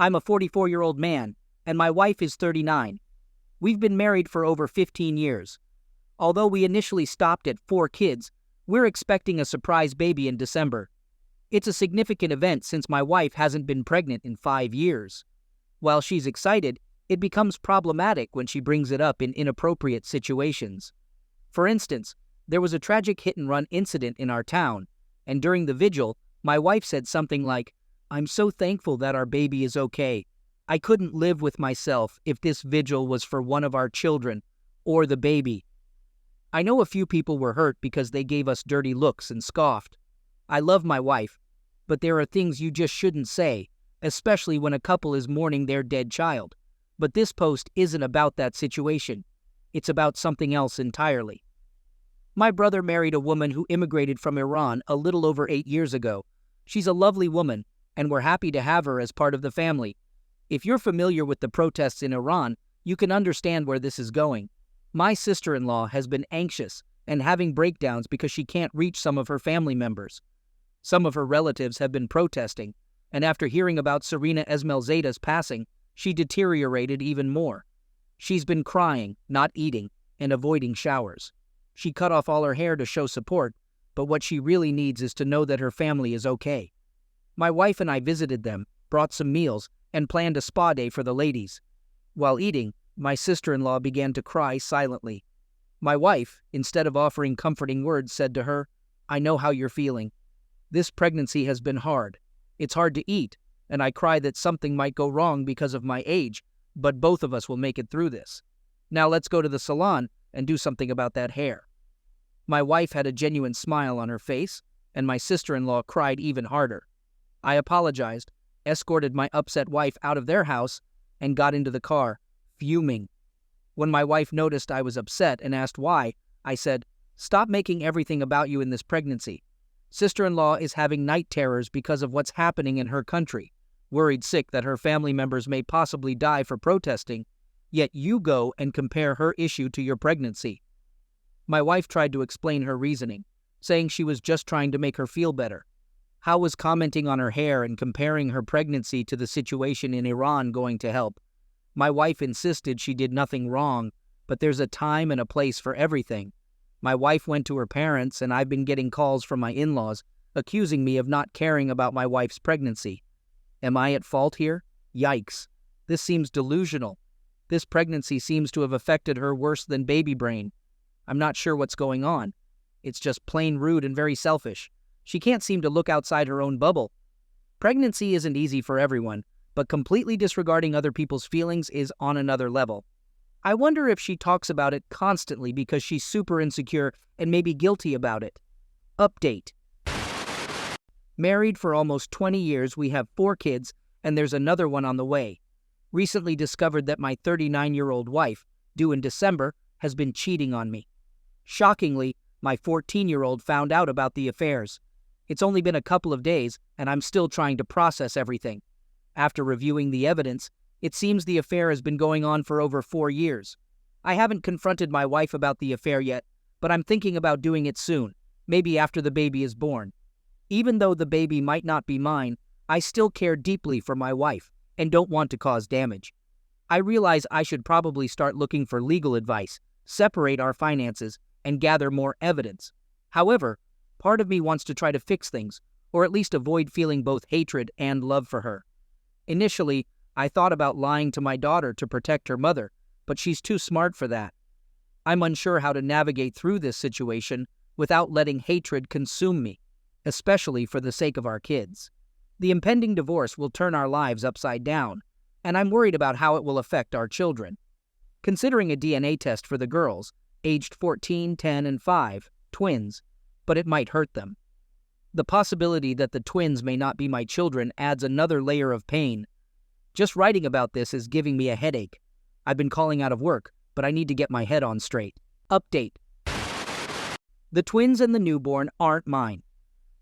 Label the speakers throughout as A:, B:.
A: I'm a 44-year-old man, and my wife is 39. We've been married for over 15 years. Although we initially stopped at 4 kids, we're expecting a surprise baby in December. It's a significant event since my wife hasn't been pregnant in 5 years. While she's excited, it becomes problematic when she brings it up in inappropriate situations. For instance, there was a tragic hit-and-run incident in our town, and during the vigil, my wife said something like, "I'm so thankful that our baby is okay. I couldn't live with myself if this vigil was for one of our children, or the baby." I know a few people were hurt because they gave us dirty looks and scoffed. I love my wife, but there are things you just shouldn't say, especially when a couple is mourning their dead child. But this post isn't about that situation. It's about something else entirely. My brother married a woman who immigrated from Iran a little over 8 years ago. She's a lovely woman, and we're happy to have her as part of the family. If you're familiar with the protests in Iran, you can understand where this is going. My sister-in-law has been anxious and having breakdowns because she can't reach some of her family members. Some of her relatives have been protesting, and after hearing about Serena Esmelzade's passing, she deteriorated even more. She's been crying, not eating, and avoiding showers. She cut off all her hair to show support, but what she really needs is to know that her family is okay. My wife and I visited them, brought some meals, and planned a spa day for the ladies. While eating, my sister-in-law began to cry silently. My wife, instead of offering comforting words, said to her, "I know how you're feeling. This pregnancy has been hard. It's hard to eat, and I cry that something might go wrong because of my age, but both of us will make it through this. Now let's go to the salon and do something about that hair." My wife had a genuine smile on her face, and my sister-in-law cried even harder. I apologized, escorted my upset wife out of their house, and got into the car, fuming. When my wife noticed I was upset and asked why, I said, "Stop making everything about you in this pregnancy. Sister-in-law is having night terrors because of what's happening in her country, worried sick that her family members may possibly die for protesting, yet you go and compare her issue to your pregnancy." My wife tried to explain her reasoning, saying she was just trying to make her feel better. How was commenting on her hair and comparing her pregnancy to the situation in Iran going to help? My wife insisted she did nothing wrong, but there's a time and a place for everything. My wife went to her parents, and I've been getting calls from my in-laws accusing me of not caring about my wife's pregnancy. Am I at fault here? Yikes. This seems delusional. This pregnancy seems to have affected her worse than baby brain. I'm not sure what's going on. It's just plain rude and very selfish. She can't seem to look outside her own bubble. Pregnancy isn't easy for everyone, but completely disregarding other people's feelings is on another level. I wonder if she talks about it constantly because she's super insecure and maybe guilty about it. Update. Married for almost 20 years, we have 4 kids, and there's another one on the way. Recently discovered that my 39-year-old wife, due in December, has been cheating on me. Shockingly, my 14-year-old found out about the affairs. It's only been a couple of days, and I'm still trying to process everything. After reviewing the evidence, it seems the affair has been going on for over 4 years. I haven't confronted my wife about the affair yet, but I'm thinking about doing it soon, maybe after the baby is born. Even though the baby might not be mine, I still care deeply for my wife and don't want to cause damage. I realize I should probably start looking for legal advice, separate our finances, and gather more evidence. However, part of me wants to try to fix things, or at least avoid feeling both hatred and love for her. Initially, I thought about lying to my daughter to protect her mother, but she's too smart for that. I'm unsure how to navigate through this situation without letting hatred consume me, especially for the sake of our kids. The impending divorce will turn our lives upside down, and I'm worried about how it will affect our children. Considering a DNA test for the girls, aged 14, 10, and 5, twins, but it might hurt them. The possibility that the twins may not be my children adds another layer of pain. Just writing about this is giving me a headache. I've been calling out of work, but I need to get my head on straight. Update. The twins and the newborn aren't mine.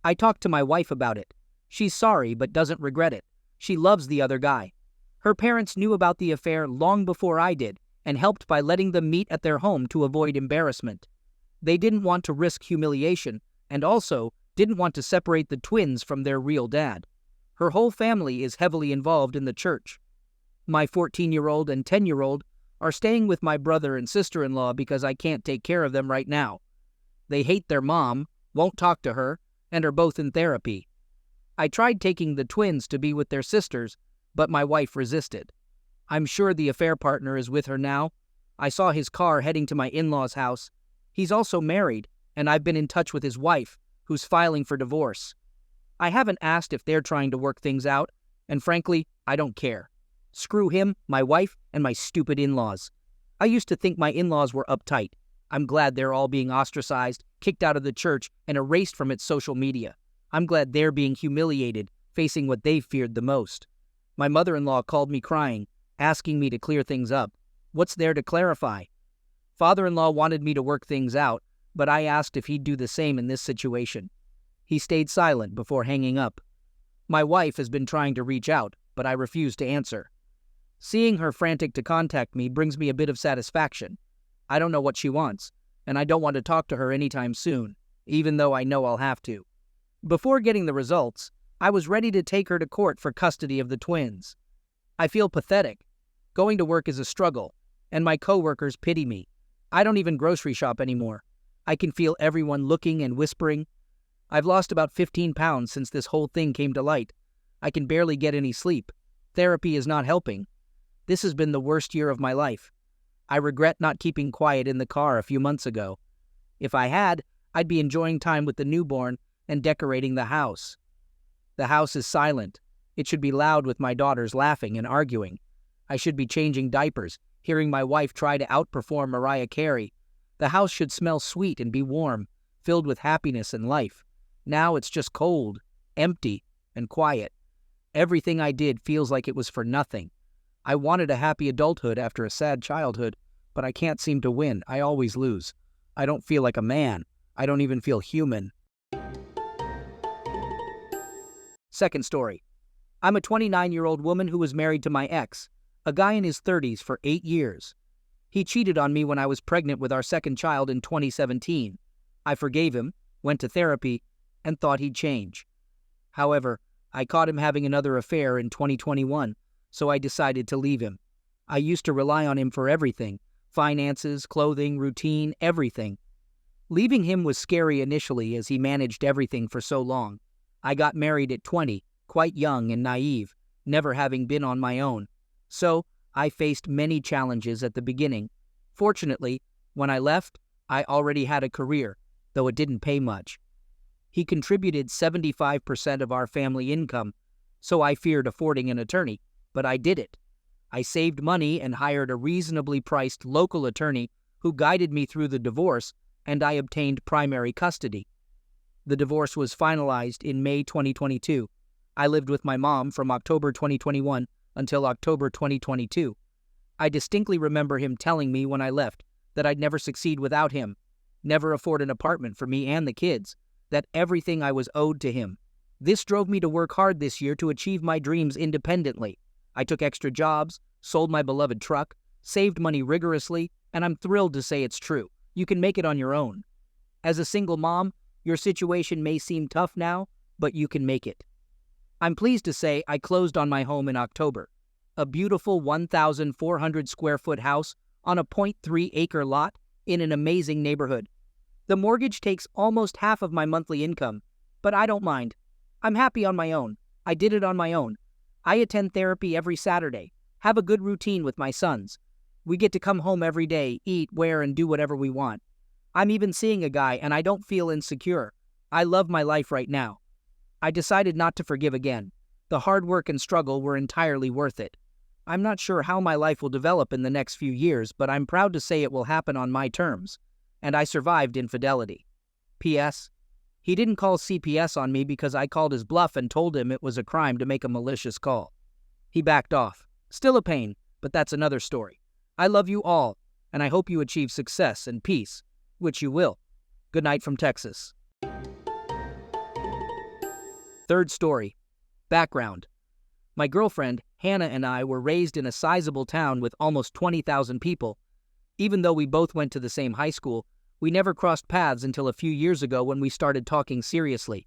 A: I talked to my wife about it. She's sorry but doesn't regret it. She loves the other guy. Her parents knew about the affair long before I did and helped by letting them meet at their home to avoid embarrassment. They didn't want to risk humiliation and also didn't want to separate the twins from their real dad. Her whole family is heavily involved in the church. My 14-year-old and 10-year-old are staying with my brother and sister-in-law because I can't take care of them right now. They hate their mom, won't talk to her, and are both in therapy. I tried taking the twins to be with their sisters, but my wife resisted. I'm sure the affair partner is with her now. I saw his car heading to my in-laws' house. He's also married, and I've been in touch with his wife, who's filing for divorce. I haven't asked if they're trying to work things out, and frankly, I don't care. Screw him, my wife, and my stupid in-laws. I used to think my in-laws were uptight. I'm glad they're all being ostracized, kicked out of the church, and erased from its social media. I'm glad they're being humiliated, facing what they feared the most. My mother-in-law called me crying, asking me to clear things up. What's there to clarify? Father-in-law wanted me to work things out, but I asked if he'd do the same in this situation. He stayed silent before hanging up. My wife has been trying to reach out, but I refuse to answer. Seeing her frantic to contact me brings me a bit of satisfaction. I don't know what she wants, and I don't want to talk to her anytime soon, even though I know I'll have to. Before getting the results, I was ready to take her to court for custody of the twins. I feel pathetic. Going to work is a struggle, and my coworkers pity me. I don't even grocery shop anymore. I can feel everyone looking and whispering. I've lost about 15 pounds since this whole thing came to light. I can barely get any sleep. Therapy is not helping. This has been the worst year of my life. I regret not keeping quiet in the car a few months ago. If I had, I'd be enjoying time with the newborn and decorating the house. The house is silent. It should be loud with my daughters laughing and arguing. I should be changing diapers, hearing my wife try to outperform Mariah Carey. The house should smell sweet and be warm, filled with happiness and life. Now it's just cold, empty, and quiet. Everything I did feels like it was for nothing. I wanted a happy adulthood after a sad childhood, but I can't seem to win. I always lose. I don't feel like a man. I don't even feel human. Second story. I'm a 29-year-old woman who was married to my ex, a guy in his 30s, for 8 years. He cheated on me when I was pregnant with our second child in 2017. I forgave him, went to therapy, and thought he'd change. However, I caught him having another affair in 2021, so I decided to leave him. I used to rely on him for everything: finances, clothing, routine, everything. Leaving him was scary initially as he managed everything for so long. I got married at 20, quite young and naive, never having been on my own. So, I faced many challenges at the beginning. Fortunately, when I left, I already had a career, though it didn't pay much. He contributed 75% of our family income, so I feared affording an attorney, but I did it. I saved money and hired a reasonably priced local attorney who guided me through the divorce, and I obtained primary custody. The divorce was finalized in May 2022. I lived with my mom from October 2021 until October 2022. I distinctly remember him telling me when I left that I'd never succeed without him, never afford an apartment for me and the kids, that everything I was owed to him. This drove me to work hard this year to achieve my dreams independently. I took extra jobs, sold my beloved truck, saved money rigorously, and I'm thrilled to say it's true. You can make it on your own. As a single mom, your situation may seem tough now, but you can make it. I'm pleased to say I closed on my home in October. A beautiful 1,400 square foot house on a 0.3-acre lot in an amazing neighborhood. The mortgage takes almost half of my monthly income, but I don't mind. I'm happy on my own. I did it on my own. I attend therapy every Saturday, have a good routine with my sons. We get to come home every day, eat, wear, and do whatever we want. I'm even seeing a guy, and I don't feel insecure. I love my life right now. I decided not to forgive again. The hard work and struggle were entirely worth it. I'm not sure how my life will develop in the next few years, but I'm proud to say it will happen on my terms. And I survived infidelity. P.S. He didn't call CPS on me because I called his bluff and told him it was a crime to make a malicious call. He backed off. Still a pain, but that's another story. I love you all, and I hope you achieve success and peace, which you will. Good night from Texas. Third story. Background. My girlfriend, Hannah, and I were raised in a sizable town with almost 20,000 people. Even though we both went to the same high school, we never crossed paths until a few years ago when we started talking seriously.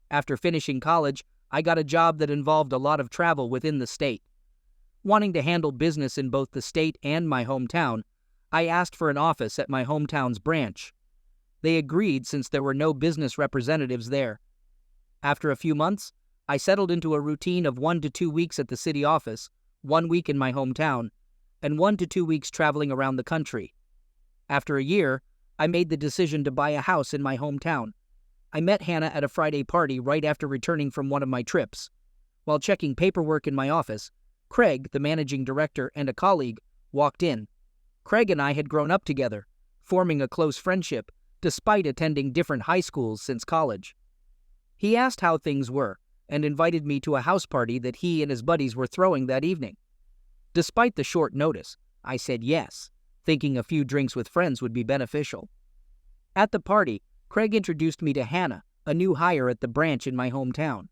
A: After finishing college, I got a job that involved a lot of travel within the state. Wanting to handle business in both the state and my hometown, I asked for an office at my hometown's branch. They agreed since there were no business representatives there. After a few months, I settled into a routine of 1 to 2 weeks at the city office, 1 week in my hometown, and 1 to 2 weeks traveling around the country. After a year, I made the decision to buy a house in my hometown. I met Hannah at a Friday party right after returning from one of my trips. While checking paperwork in my office, Craig, the managing director, and a colleague walked in. Craig and I had grown up together, forming a close friendship, despite attending different high schools since college. He asked how things were, and invited me to a house party that he and his buddies were throwing that evening. Despite the short notice, I said yes, thinking a few drinks with friends would be beneficial. At the party, Craig introduced me to Hannah, a new hire at the branch in my hometown.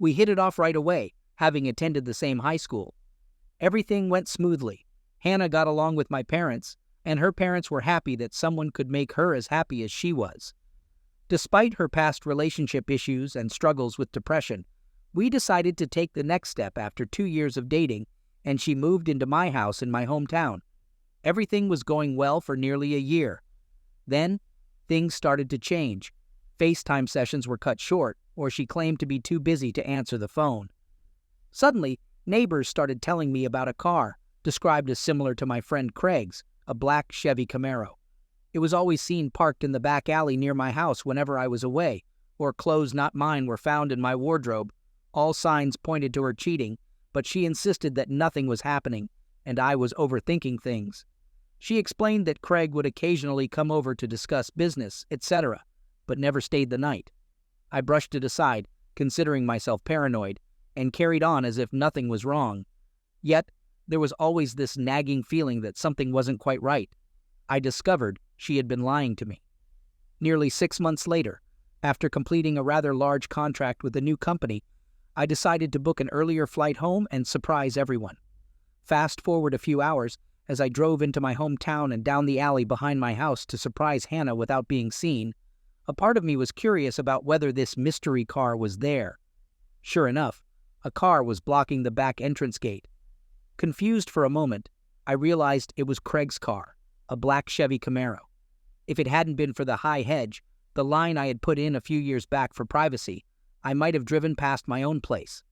A: We hit it off right away, having attended the same high school. Everything went smoothly. Hannah got along with my parents, and her parents were happy that someone could make her as happy as she was. Despite her past relationship issues and struggles with depression, we decided to take the next step after 2 years of dating, and she moved into my house in my hometown. Everything was going well for nearly a year. Then, things started to change. FaceTime sessions were cut short, or she claimed to be too busy to answer the phone. Suddenly, neighbors started telling me about a car, described as similar to my friend Craig's, a black Chevy Camaro. It was always seen parked in the back alley near my house whenever I was away, or clothes not mine were found in my wardrobe. All signs pointed to her cheating, but she insisted that nothing was happening, and I was overthinking things. She explained that Craig would occasionally come over to discuss business, etc., but never stayed the night. I brushed it aside, considering myself paranoid, and carried on as if nothing was wrong. Yet, there was always this nagging feeling that something wasn't quite right. I discovered she had been lying to me. Nearly 6 months later, after completing a rather large contract with a new company, I decided to book an earlier flight home and surprise everyone. Fast forward a few hours, as I drove into my hometown and down the alley behind my house to surprise Hannah without being seen, a part of me was curious about whether this mystery car was there. Sure enough, a car was blocking the back entrance gate. Confused for a moment, I realized it was Craig's car, a black Chevy Camaro. If it hadn't been for the high hedge, the line I had put in a few years back for privacy, I might have driven past my own place.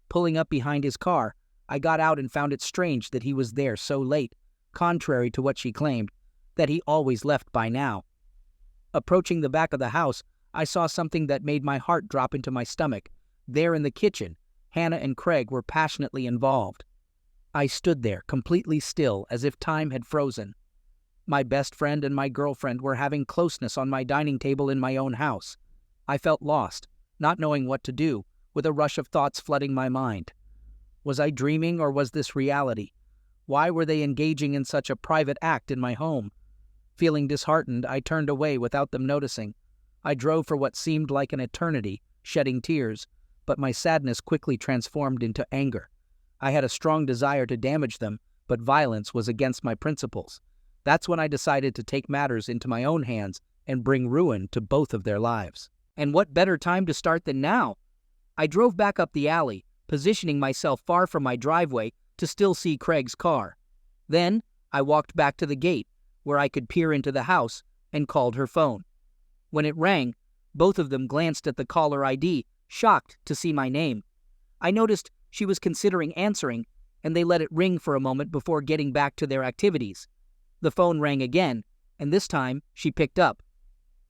A: Pulling up behind his car, I got out and found it strange that he was there so late, contrary to what she claimed, that he always left by now. Approaching the back of the house, I saw something that made my heart drop into my stomach. There in the kitchen, Hannah and Craig were passionately involved. I stood there, completely still, as if time had frozen. My best friend and my girlfriend were having closeness on my dining table in my own house. I felt lost, not knowing what to do, with a rush of thoughts flooding my mind. Was I dreaming, or was this reality? Why were they engaging in such a private act in my home? Feeling disheartened, I turned away without them noticing. I drove for what seemed like an eternity, shedding tears, but my sadness quickly transformed into anger. I had a strong desire to damage them, but violence was against my principles. That's when I decided to take matters into my own hands and bring ruin to both of their lives. And what better time to start than now? I drove back up the alley, positioning myself far from my driveway to still see Craig's car. Then, I walked back to the gate, where I could peer into the house, and called her phone. When it rang, both of them glanced at the caller ID, shocked to see my name. I noticed she was considering answering, and they let it ring for a moment before getting back to their activities. The phone rang again, and this time she picked up.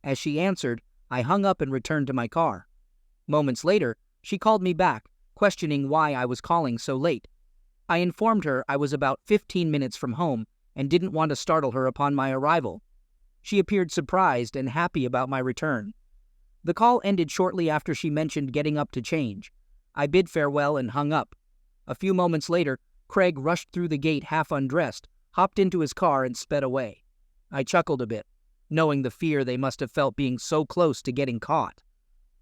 A: As she answered, I hung up and returned to my car. Moments later, she called me back, questioning why I was calling so late. I informed her I was about 15 minutes from home and didn't want to startle her upon my arrival. She appeared surprised and happy about my return. The call ended shortly after she mentioned getting up to change. I bid farewell and hung up. A few moments later, Craig rushed through the gate half undressed, hopped into his car, and sped away. I chuckled a bit, knowing the fear they must have felt being so close to getting caught.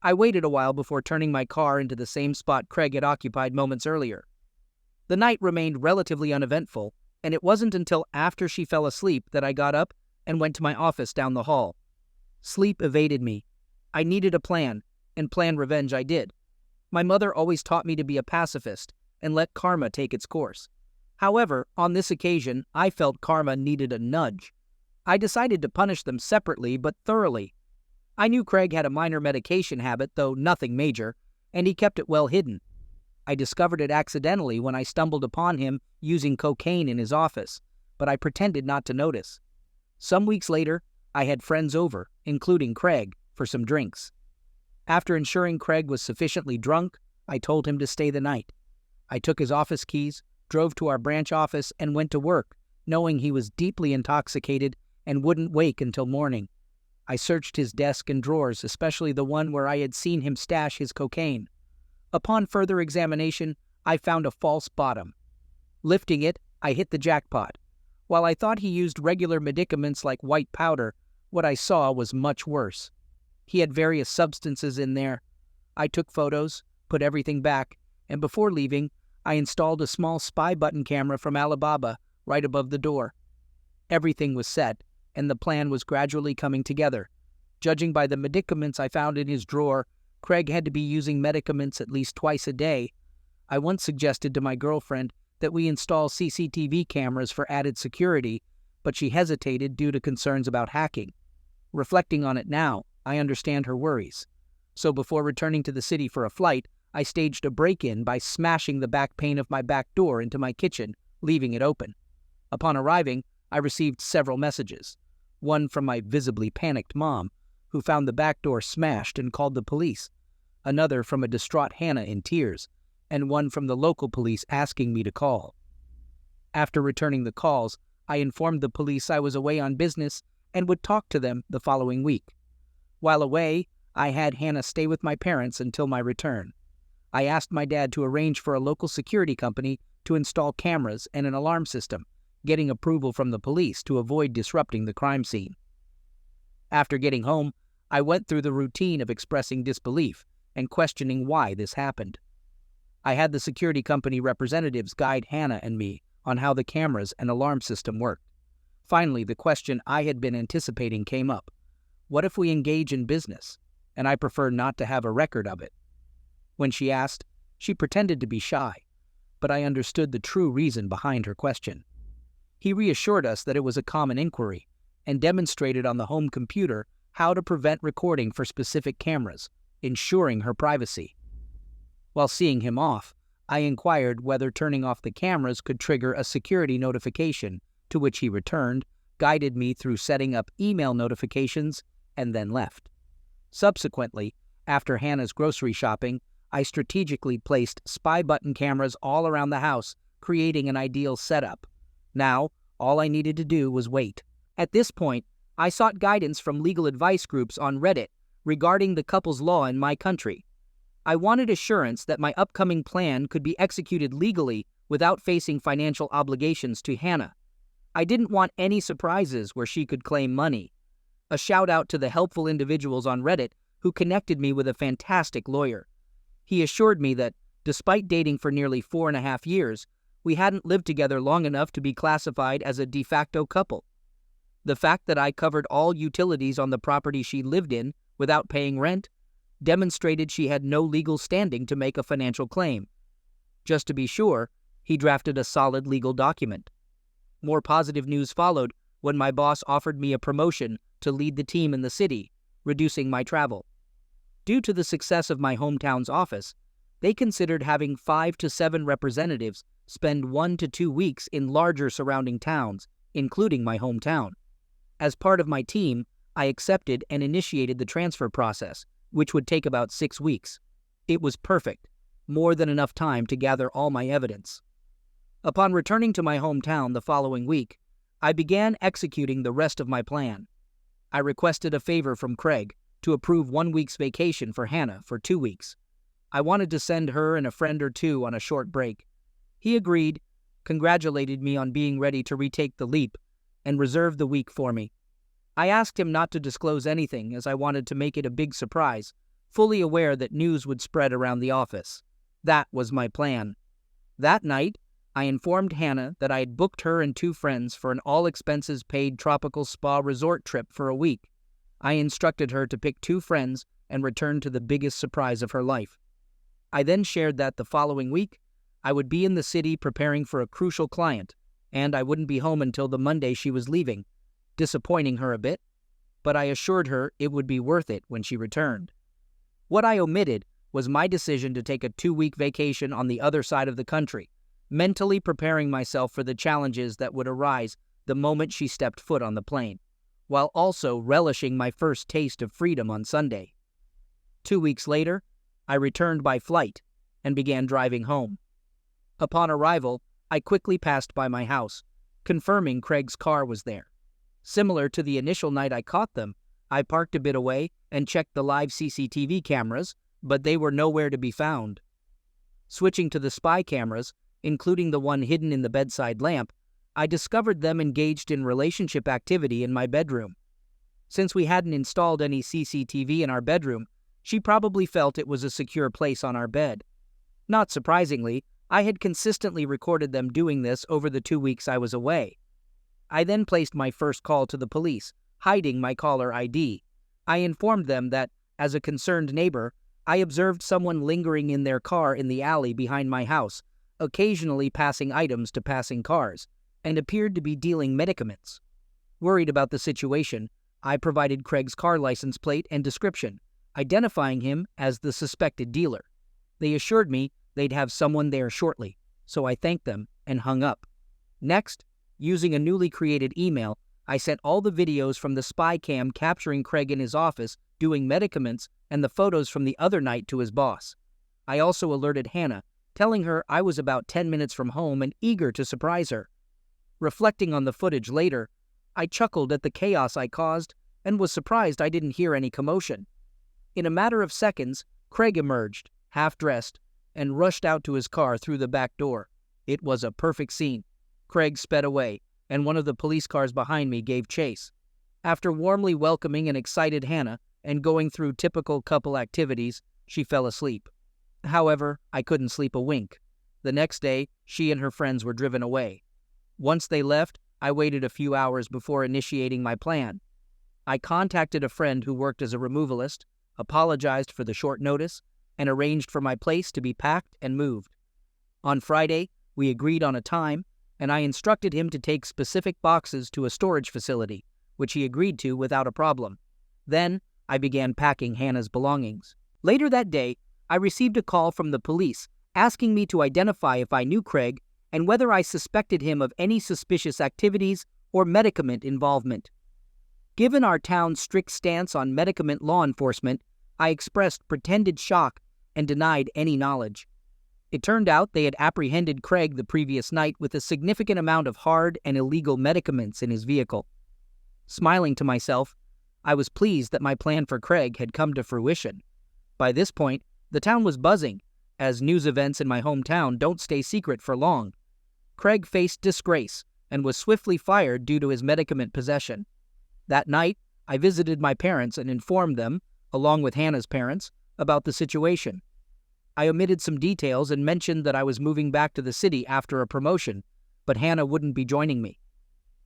A: I waited a while before turning my car into the same spot Craig had occupied moments earlier. The night remained relatively uneventful, and it wasn't until after she fell asleep that I got up and went to my office down the hall. Sleep evaded me. I needed a plan, and plan revenge I did. My mother always taught me to be a pacifist and let karma take its course. However, on this occasion, I felt karma needed a nudge. I decided to punish them separately but thoroughly. I knew Craig had a minor medication habit, though nothing major, and he kept it well hidden. I discovered it accidentally when I stumbled upon him using cocaine in his office, but I pretended not to notice. Some weeks later, I had friends over, including Craig, for some drinks. After ensuring Craig was sufficiently drunk, I told him to stay the night. I took his office keys, drove to our branch office, and went to work, knowing he was deeply intoxicated and wouldn't wake until morning. I searched his desk and drawers, especially the one where I had seen him stash his cocaine. Upon further examination, I found a false bottom. Lifting it, I hit the jackpot. While I thought he used regular medicaments like white powder, what I saw was much worse. He had various substances in there. I took photos, put everything back, and before leaving, I installed a small spy button camera from Alibaba right above the door. Everything was set, and the plan was gradually coming together. Judging by the medicaments I found in his drawer, Craig had to be using medicaments at least twice a day. I once suggested to my girlfriend that we install CCTV cameras for added security, but she hesitated due to concerns about hacking. Reflecting on it now, I understand her worries. So before returning to the city for a flight, I staged a break-in by smashing the back pane of my back door into my kitchen, leaving it open. Upon arriving, I received several messages. One from my visibly panicked mom, who found the back door smashed and called the police. Another from a distraught Hannah in tears, and one from the local police asking me to call. After returning the calls, I informed the police I was away on business and would talk to them the following week. While away, I had Hannah stay with my parents until my return. I asked my dad to arrange for a local security company to install cameras and an alarm system, getting approval from the police to avoid disrupting the crime scene. After getting home, I went through the routine of expressing disbelief and questioning why this happened. I had the security company representatives guide Hannah and me on how the cameras and alarm system worked. Finally, the question I had been anticipating came up. What if we engage in business, and I prefer not to have a record of it? When she asked, she pretended to be shy, but I understood the true reason behind her question. He reassured us that it was a common inquiry and demonstrated on the home computer how to prevent recording for specific cameras, ensuring her privacy. While seeing him off, I inquired whether turning off the cameras could trigger a security notification, to which he returned, guided me through setting up email notifications, and then left. Subsequently, after Hannah's grocery shopping, I strategically placed spy button cameras all around the house, creating an ideal setup. Now, all I needed to do was wait. At this point, I sought guidance from legal advice groups on Reddit regarding the couple's law in my country. I wanted assurance that my upcoming plan could be executed legally without facing financial obligations to Hannah. I didn't want any surprises where she could claim money. A shout out to the helpful individuals on Reddit who connected me with a fantastic lawyer. He assured me that, despite dating for nearly 4.5 years, we hadn't lived together long enough to be classified as a de facto couple. The fact that I covered all utilities on the property she lived in without paying rent demonstrated she had no legal standing to make a financial claim. Just to be sure, he drafted a solid legal document. More positive news followed when my boss offered me a promotion to lead the team in the city, reducing my travel. Due to the success of my hometown's office, they considered having 5 to 7 representatives spend 1 to 2 weeks in larger surrounding towns, including my hometown. As part of my team, I accepted and initiated the transfer process, which would take about 6 weeks. It was perfect, more than enough time to gather all my evidence. Upon returning to my hometown the following week, I began executing the rest of my plan. I requested a favor from Craig to approve 1 week's vacation for Hannah for 2 weeks. I wanted to send her and a friend or two on a short break. He agreed, congratulated me on being ready to retake the leap, and reserved the week for me. I asked him not to disclose anything as I wanted to make it a big surprise, fully aware that news would spread around the office. That was my plan. That night, I informed Hannah that I had booked her and 2 friends for an all-expenses-paid tropical spa resort trip for a week. I instructed her to pick 2 friends and return to the biggest surprise of her life. I then shared that the following week, I would be in the city preparing for a crucial client, and I wouldn't be home until the Monday she was leaving, disappointing her a bit, but I assured her it would be worth it when she returned. What I omitted was my decision to take a 2-week vacation on the other side of the country, mentally preparing myself for the challenges that would arise the moment she stepped foot on the plane, while also relishing my first taste of freedom on Sunday. 2 weeks later, I returned by flight and began driving home. Upon arrival, I quickly passed by my house, confirming Craig's car was there. Similar to the initial night I caught them, I parked a bit away and checked the live CCTV cameras, but they were nowhere to be found. Switching to the spy cameras, including the one hidden in the bedside lamp, I discovered them engaged in relationship activity in my bedroom. Since we hadn't installed any CCTV in our bedroom, she probably felt it was a secure place on our bed. Not surprisingly, I had consistently recorded them doing this over the 2 weeks I was away. I then placed my first call to the police, hiding my caller ID. I informed them that, as a concerned neighbor, I observed someone lingering in their car in the alley behind my house, occasionally passing items to passing cars, and appeared to be dealing medicaments. Worried about the situation, I provided Craig's car license plate and description, identifying him as the suspected dealer. They assured me they'd have someone there shortly, so I thanked them and hung up. Next, using a newly created email, I sent all the videos from the spy cam capturing Craig in his office doing medicaments and the photos from the other night to his boss. I also alerted Hannah, telling her I was about 10 minutes from home and eager to surprise her. Reflecting on the footage later, I chuckled at the chaos I caused and was surprised I didn't hear any commotion. In a matter of seconds, Craig emerged, half-dressed, and rushed out to his car through the back door. It was a perfect scene. Craig sped away, and one of the police cars behind me gave chase. After warmly welcoming an excited Hannah and going through typical couple activities, she fell asleep. However, I couldn't sleep a wink. The next day, she and her friends were driven away. Once they left, I waited a few hours before initiating my plan. I contacted a friend who worked as a removalist, apologized for the short notice, and arranged for my place to be packed and moved. On Friday, we agreed on a time, and I instructed him to take specific boxes to a storage facility, which he agreed to without a problem. Then, I began packing Hannah's belongings. Later that day, I received a call from the police asking me to identify if I knew Craig and whether I suspected him of any suspicious activities or medicament involvement. Given our town's strict stance on medicament law enforcement, I expressed pretended shock and denied any knowledge. It turned out they had apprehended Craig the previous night with a significant amount of hard and illegal medicaments in his vehicle. Smiling to myself, I was pleased that my plan for Craig had come to fruition. By this point, the town was buzzing, as news events in my hometown don't stay secret for long. Craig faced disgrace and was swiftly fired due to his medicament possession. That night, I visited my parents and informed them, along with Hannah's parents, about the situation. I omitted some details and mentioned that I was moving back to the city after a promotion, but Hannah wouldn't be joining me.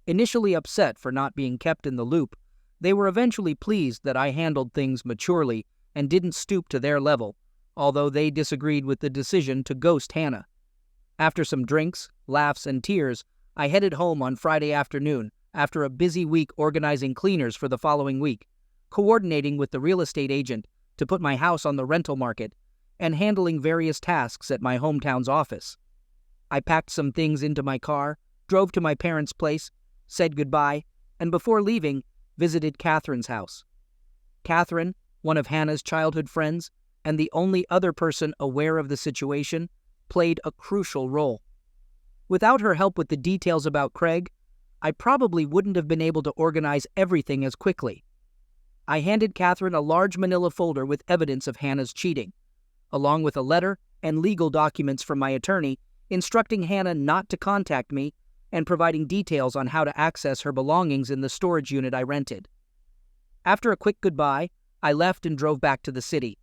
A: Initially upset for not being kept in the loop, they were eventually pleased that I handled things maturely and didn't stoop to their level, although they disagreed with the decision to ghost Hannah. After some drinks, laughs, and tears, I headed home on Friday afternoon after a busy week organizing cleaners for the following week, coordinating with the real estate agent to put my house on the rental market, and handling various tasks at my hometown's office. I packed some things into my car, drove to my parents' place, said goodbye, and before leaving, visited Catherine's house. Catherine, one of Hannah's childhood friends, and the only other person aware of the situation, played a crucial role. Without her help with the details about Craig, I probably wouldn't have been able to organize everything as quickly. I handed Catherine a large manila folder with evidence of Hannah's cheating, along with a letter and legal documents from my attorney instructing Hannah not to contact me and providing details on how to access her belongings in the storage unit I rented. After a quick goodbye, I left and drove back to the city.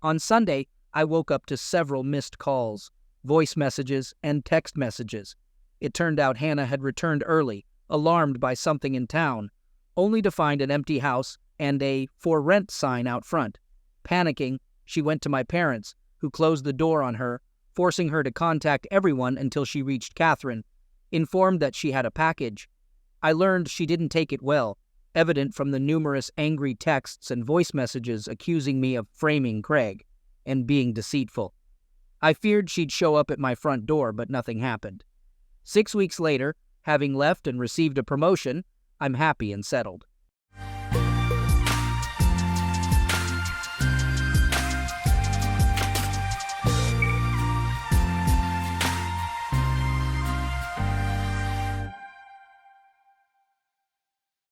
A: On Sunday, I woke up to several missed calls, voice messages, and text messages. It turned out Hannah had returned early, alarmed by something in town, only to find an empty house and a "for rent" sign out front. Panicking, she went to my parents, who closed the door on her, forcing her to contact everyone until she reached Catherine, informed that she had a package. I learned she didn't take it well, evident from the numerous angry texts and voice messages accusing me of framing Craig and being deceitful. I feared she'd show up at my front door, but nothing happened. 6 weeks later, having left and received a promotion, I'm happy and settled.